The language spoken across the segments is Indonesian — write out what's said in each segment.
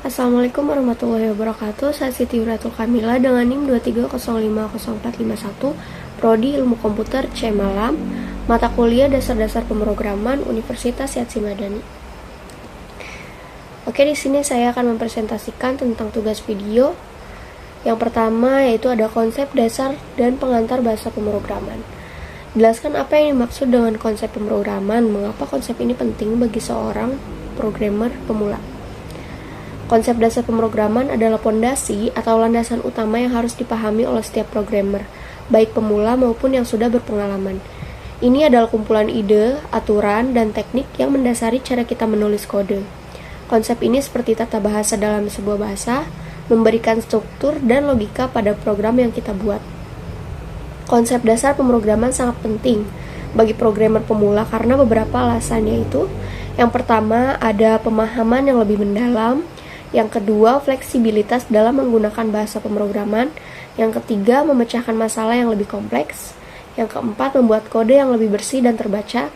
Assalamualaikum warahmatullahi wabarakatuh. Saya Siti Uratul Kamila dengan NIM 2305041, Prodi Ilmu Komputer C Malam, mata kuliah Dasar-Dasar Pemrograman Universitas Yatsi Madani. Oke, di sini saya akan mempresentasikan tentang tugas video. Yang pertama yaitu ada konsep dasar dan pengantar bahasa pemrograman. Jelaskan apa yang dimaksud dengan konsep pemrograman, mengapa konsep ini penting bagi seorang programmer pemula. Konsep dasar pemrograman adalah pondasi atau landasan utama yang harus dipahami oleh setiap programmer, baik pemula maupun yang sudah berpengalaman. Ini adalah kumpulan ide, aturan, dan teknik yang mendasari cara kita menulis kode. Konsep ini seperti tata bahasa dalam sebuah bahasa, memberikan struktur dan logika pada program yang kita buat. Konsep dasar pemrograman sangat penting bagi programmer pemula karena beberapa alasan, yaitu yang pertama ada pemahaman yang lebih mendalam, yang kedua fleksibilitas dalam menggunakan bahasa pemrograman, yang ketiga memecahkan masalah yang lebih kompleks, yang keempat membuat kode yang lebih bersih dan terbaca,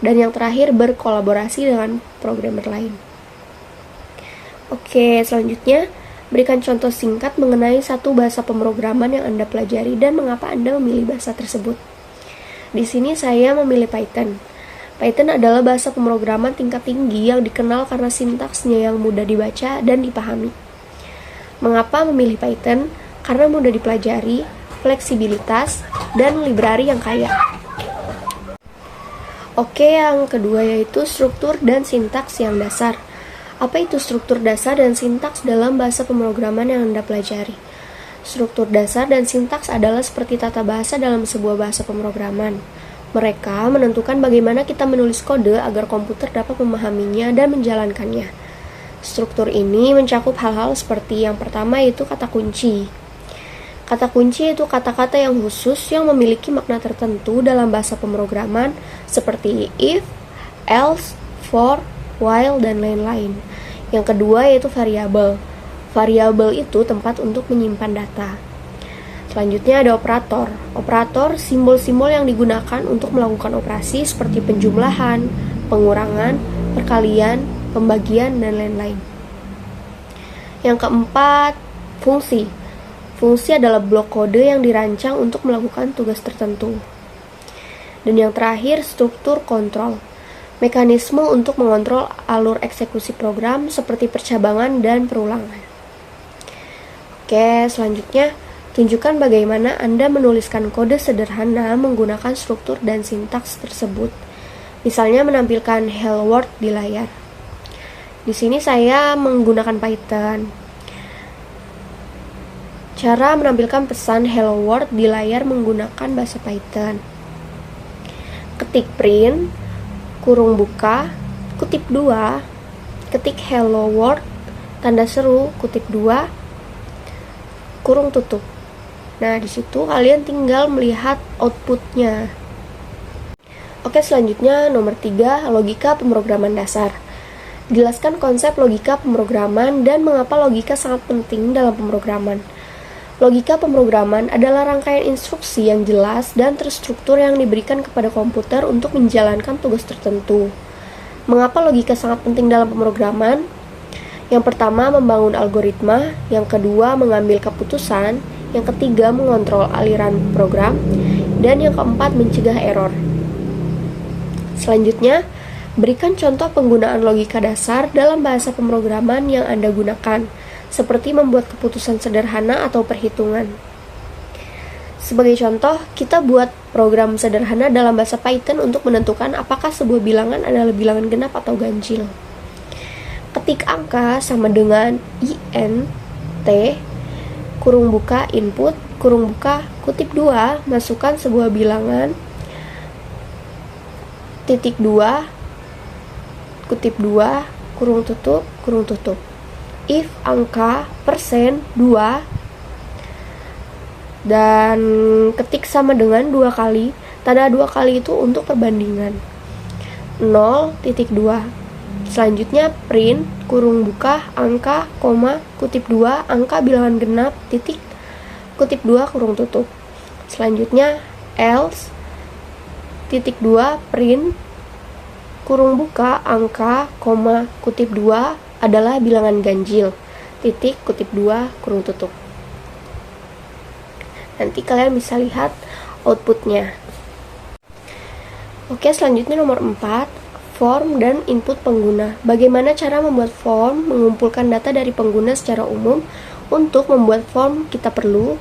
dan yang terakhir berkolaborasi dengan programmer lain. Oke, selanjutnya berikan contoh singkat mengenai satu bahasa pemrograman yang Anda pelajari dan mengapa Anda memilih bahasa tersebut. Di sini saya memilih Python. Python adalah bahasa pemrograman tingkat tinggi yang dikenal karena sintaksnya yang mudah dibaca dan dipahami. Mengapa memilih Python? Karena mudah dipelajari, fleksibilitas, dan library yang kaya. Oke, yang kedua yaitu struktur dan sintaks yang dasar. Apa itu struktur dasar dan sintaks dalam bahasa pemrograman yang Anda pelajari? Struktur dasar dan sintaks adalah seperti tata bahasa dalam sebuah bahasa pemrograman. Mereka menentukan bagaimana kita menulis kode agar komputer dapat memahaminya dan menjalankannya. Struktur ini mencakup hal-hal seperti yang pertama yaitu kata kunci. Kata kunci itu kata-kata yang khusus yang memiliki makna tertentu dalam bahasa pemrograman seperti if, else, for, while, dan lain-lain. Yang kedua yaitu variabel. Variabel itu tempat untuk menyimpan data. Selanjutnya ada operator. Operator simbol-simbol yang digunakan untuk melakukan operasi seperti penjumlahan, pengurangan, perkalian, pembagian, dan lain-lain. Yang keempat, fungsi. Fungsi adalah blok kode yang dirancang untuk melakukan tugas tertentu. Dan yang terakhir, struktur kontrol. Mekanisme untuk mengontrol alur eksekusi program seperti percabangan dan perulangan. Oke, selanjutnya tunjukkan bagaimana Anda menuliskan kode sederhana menggunakan struktur dan sintaks tersebut. Misalnya menampilkan hello world di layar. Di sini saya menggunakan Python. Cara menampilkan pesan hello world di layar menggunakan bahasa Python. Ketik print, kurung buka, kutip 2, ketik hello world, tanda seru, kutip 2, kurung tutup. Nah, di situ kalian tinggal melihat outputnya. Oke, selanjutnya nomor 3, logika pemrograman dasar. Jelaskan konsep logika pemrograman dan mengapa logika sangat penting dalam pemrograman. Logika pemrograman adalah rangkaian instruksi yang jelas dan terstruktur yang diberikan kepada komputer untuk menjalankan tugas tertentu. Mengapa logika sangat penting dalam pemrograman? Yang pertama, membangun algoritma. Yang kedua, mengambil keputusan. Yang ketiga, mengontrol aliran program. Dan yang keempat, mencegah error. Selanjutnya, berikan contoh penggunaan logika dasar dalam bahasa pemrograman yang Anda gunakan, seperti membuat keputusan sederhana atau perhitungan. Sebagai contoh, kita buat program sederhana dalam bahasa Python untuk menentukan apakah sebuah bilangan adalah bilangan genap atau ganjil. Ketik angka sama dengan int, kurung buka input, kurung buka, kutip 2, masukkan sebuah bilangan, titik 2, kutip 2, kurung tutup, kurung tutup. If angka persen 2, dan ketik sama dengan 2 kali, tanda 2 kali itu untuk perbandingan, 0.2. Selanjutnya print, kurung buka, angka, koma, kutip 2, angka bilangan genap, titik, kutip 2, kurung tutup. Selanjutnya else, titik 2, print, kurung buka, angka, koma, kutip 2, adalah bilangan ganjil. Titik, kutip 2, kurung tutup. Nanti kalian bisa lihat outputnya. Oke, selanjutnya nomor 4, form dan input pengguna. Bagaimana cara membuat form? Mengumpulkan data dari pengguna secara umum. Untuk membuat form kita perlu,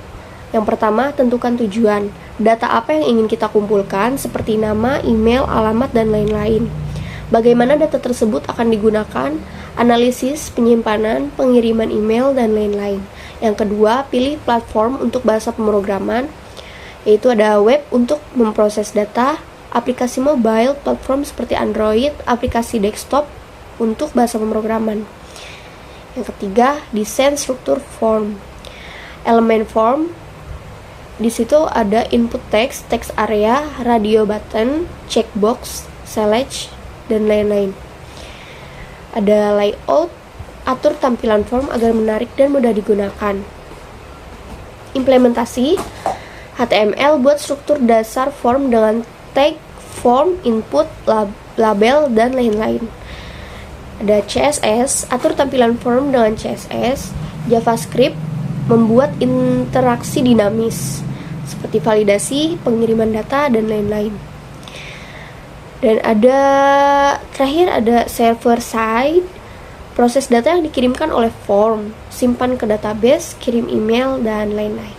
yang pertama, tentukan tujuan. Data apa yang ingin kita kumpulkan, seperti nama, email, alamat, dan lain-lain. Bagaimana data tersebut akan digunakan, analisis, penyimpanan, pengiriman email, dan lain-lain. Yang kedua, pilih platform untuk bahasa pemrograman, yaitu ada web untuk memproses data, aplikasi mobile, platform seperti Android, aplikasi desktop untuk bahasa pemrograman. Yang ketiga, desain struktur form. Elemen form, di situ ada input text, text area, radio button, checkbox, select, dan lain-lain. Ada layout, atur tampilan form agar menarik dan mudah digunakan. Implementasi HTML, buat struktur dasar form dengan tag, form, input, label, dan lain-lain. Ada CSS, atur tampilan form dengan CSS. JavaScript, membuat interaksi dinamis seperti validasi, pengiriman data, dan lain-lain. Dan terakhir ada server side, proses data yang dikirimkan oleh form, simpan ke database, kirim email, dan lain-lain.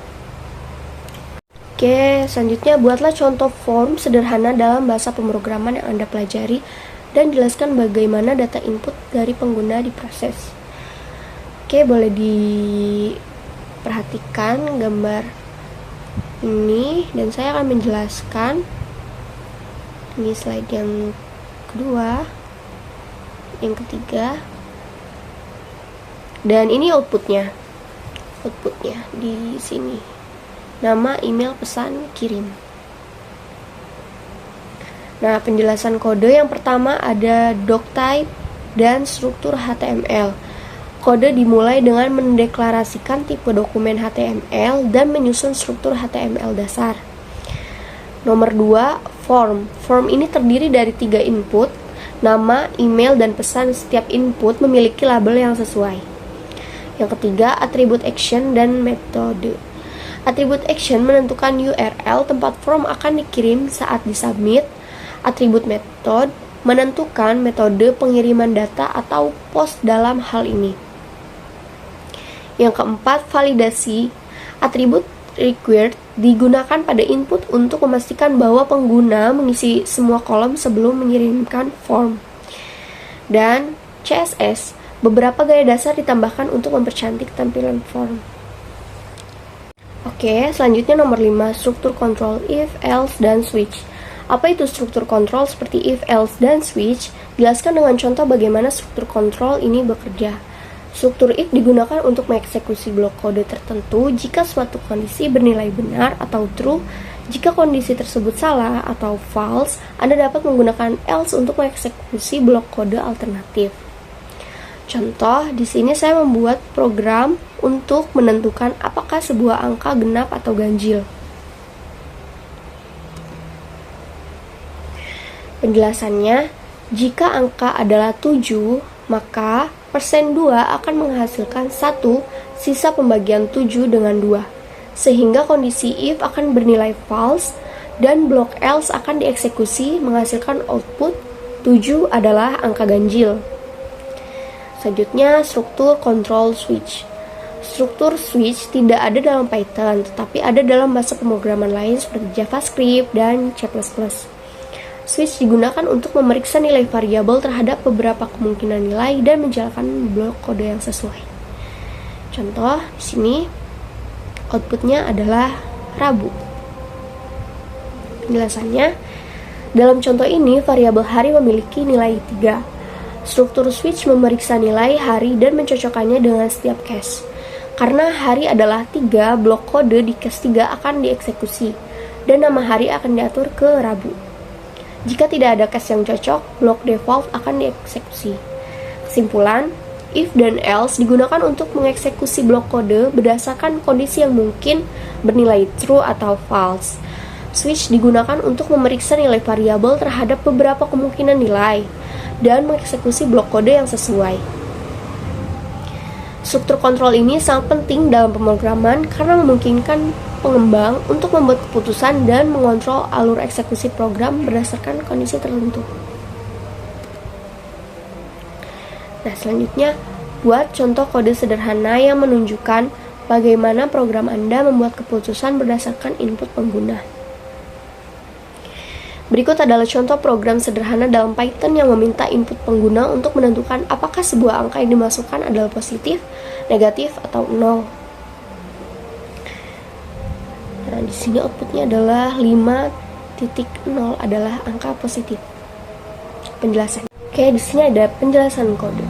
Oke, selanjutnya buatlah contoh form sederhana dalam bahasa pemrograman yang Anda pelajari dan jelaskan bagaimana data input dari pengguna diproses. Oke, boleh diperhatikan gambar ini dan saya akan menjelaskan. Ini slide yang kedua, yang ketiga, dan ini outputnya di sini. Nama, email, pesan, kirim. Nah, penjelasan kode yang pertama ada doctype dan struktur HTML. Kode dimulai dengan mendeklarasikan tipe dokumen HTML dan menyusun struktur HTML dasar. Nomor 2, form. Form ini terdiri dari 3 input, nama, email, dan pesan. Setiap input memiliki label yang sesuai. Yang ketiga, atribut action dan metode. Atribut action menentukan URL tempat form akan dikirim saat disubmit. Atribut method menentukan metode pengiriman data atau post dalam hal ini. Yang keempat, validasi. Atribut required digunakan pada input untuk memastikan bahwa pengguna mengisi semua kolom sebelum mengirimkan form. Dan CSS, beberapa gaya dasar ditambahkan untuk mempercantik tampilan form. Oke, selanjutnya nomor 5, struktur kontrol if, else, dan switch. Apa itu struktur kontrol seperti if, else, dan switch? Jelaskan dengan contoh bagaimana struktur kontrol ini bekerja. Struktur if digunakan untuk mengeksekusi blok kode tertentu jika suatu kondisi bernilai benar atau true. Jika kondisi tersebut salah atau false, Anda dapat menggunakan else untuk mengeksekusi blok kode alternatif. Contoh, di sini saya membuat program untuk menentukan apakah sebuah angka genap atau ganjil. Penjelasannya, jika angka adalah 7, maka persen 2 akan menghasilkan 1 sisa pembagian 7 dengan 2. Sehingga kondisi if akan bernilai false dan blok else akan dieksekusi menghasilkan output 7 adalah angka ganjil. Selanjutnya, struktur control switch. Struktur switch tidak ada dalam Python, tetapi ada dalam bahasa pemrograman lain seperti JavaScript dan C++. Switch digunakan untuk memeriksa nilai variabel terhadap beberapa kemungkinan nilai dan menjalankan blok kode yang sesuai. Contoh, di sini outputnya adalah Rabu. Penjelasannya, dalam contoh ini variabel hari memiliki nilai 3. Struktur switch memeriksa nilai hari dan mencocokkannya dengan setiap case. Karena hari adalah 3, blok kode di case 3 akan dieksekusi, dan nama hari akan diatur ke Rabu. Jika tidak ada case yang cocok, blok default akan dieksekusi. Kesimpulan, if dan else digunakan untuk mengeksekusi blok kode berdasarkan kondisi yang mungkin bernilai true atau false. Switch digunakan untuk memeriksa nilai variabel terhadap beberapa kemungkinan nilai dan mengeksekusi blok kode yang sesuai. Struktur kontrol ini sangat penting dalam pemrograman karena memungkinkan pengembang untuk membuat keputusan dan mengontrol alur eksekusi program berdasarkan kondisi tertentu. Nah, selanjutnya, buat contoh kode sederhana yang menunjukkan bagaimana program Anda membuat keputusan berdasarkan input pengguna. Berikut adalah contoh program sederhana dalam Python yang meminta input pengguna untuk menentukan apakah sebuah angka yang dimasukkan adalah positif, negatif, atau 0. Nah, di sini outputnya adalah 5.0 adalah angka positif. Penjelasan. Oke, di sini ada penjelasan kode.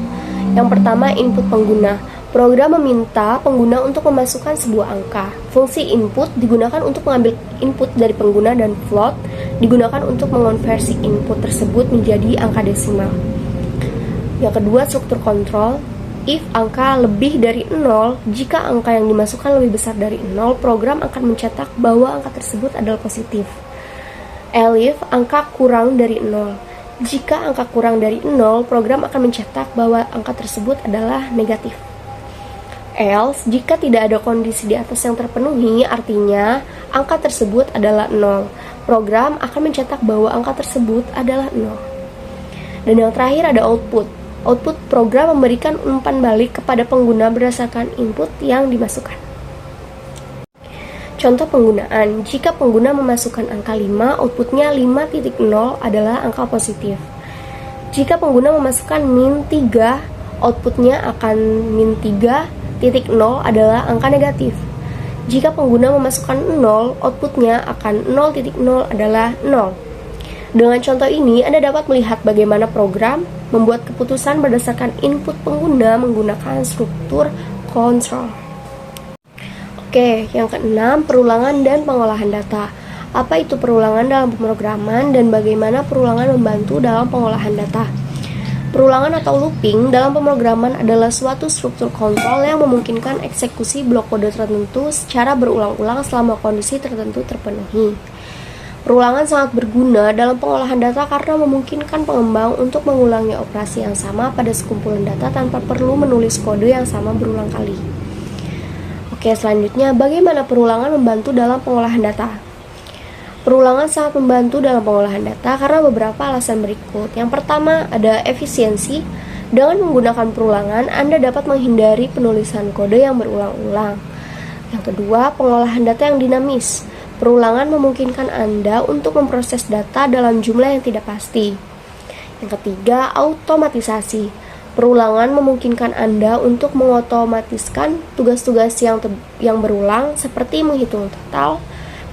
Yang pertama, input pengguna. Program meminta pengguna untuk memasukkan sebuah angka. Fungsi input digunakan untuk mengambil input dari pengguna dan float digunakan untuk mengonversi input tersebut menjadi angka desimal. Yang kedua, struktur kontrol. If angka lebih dari 0, jika angka yang dimasukkan lebih besar dari 0, program akan mencetak bahwa angka tersebut adalah positif. Elif angka kurang dari 0. Jika angka kurang dari 0, program akan mencetak bahwa angka tersebut adalah negatif. Else, jika tidak ada kondisi di atas yang terpenuhi, artinya angka tersebut adalah 0. Program akan mencetak bahwa angka tersebut adalah 0. Dan yang terakhir ada output. Output program memberikan umpan balik kepada pengguna berdasarkan input yang dimasukkan. Contoh penggunaan, jika pengguna memasukkan angka 5, outputnya 5.0 adalah angka positif. Jika pengguna memasukkan min 3, outputnya akan min 3.0 adalah angka negatif. Jika pengguna memasukkan 0, outputnya akan 0.0 adalah 0. Dengan contoh ini, Anda dapat melihat bagaimana program membuat keputusan berdasarkan input pengguna menggunakan struktur kontrol. Oke, yang keenam, perulangan dan pengolahan data. Apa itu perulangan dalam pemrograman dan bagaimana perulangan membantu dalam pengolahan data? Perulangan atau looping dalam pemrograman adalah suatu struktur kontrol yang memungkinkan eksekusi blok kode tertentu secara berulang-ulang selama kondisi tertentu terpenuhi. Perulangan sangat berguna dalam pengolahan data karena memungkinkan pengembang untuk mengulangi operasi yang sama pada sekumpulan data tanpa perlu menulis kode yang sama berulang kali. Oke, selanjutnya, bagaimana perulangan membantu dalam pengolahan data? Perulangan sangat membantu dalam pengolahan data karena beberapa alasan berikut. Yang pertama, ada efisiensi. Dengan menggunakan perulangan, Anda dapat menghindari penulisan kode yang berulang-ulang. Yang kedua, pengolahan data yang dinamis. Perulangan memungkinkan Anda untuk memproses data dalam jumlah yang tidak pasti. Yang ketiga, automatisasi. Perulangan memungkinkan Anda untuk mengotomatiskan tugas-tugas yang berulang seperti menghitung total,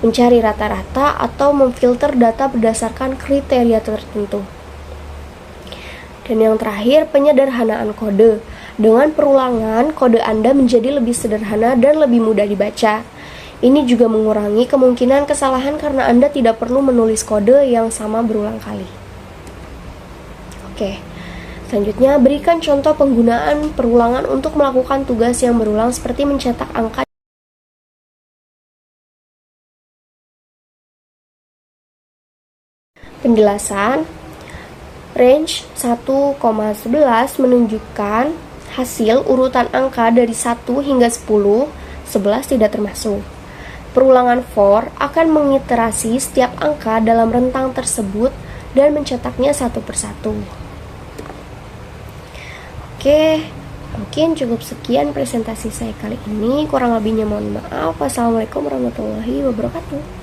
mencari rata-rata, atau memfilter data berdasarkan kriteria tertentu. Dan yang terakhir, penyederhanaan kode. Dengan perulangan, kode Anda menjadi lebih sederhana dan lebih mudah dibaca. Ini juga mengurangi kemungkinan kesalahan karena Anda tidak perlu menulis kode yang sama berulang kali. Oke, selanjutnya berikan contoh penggunaan perulangan untuk melakukan tugas yang berulang seperti mencetak angka. Penjelasan, range 1,11 menunjukkan hasil urutan angka dari 1 hingga 10, 11 tidak termasuk. Perulangan for akan mengiterasi setiap angka dalam rentang tersebut dan mencetaknya satu persatu. Oke, mungkin cukup sekian presentasi saya kali ini. Kurang lebihnya mohon maaf. Wassalamualaikum warahmatullahi wabarakatuh.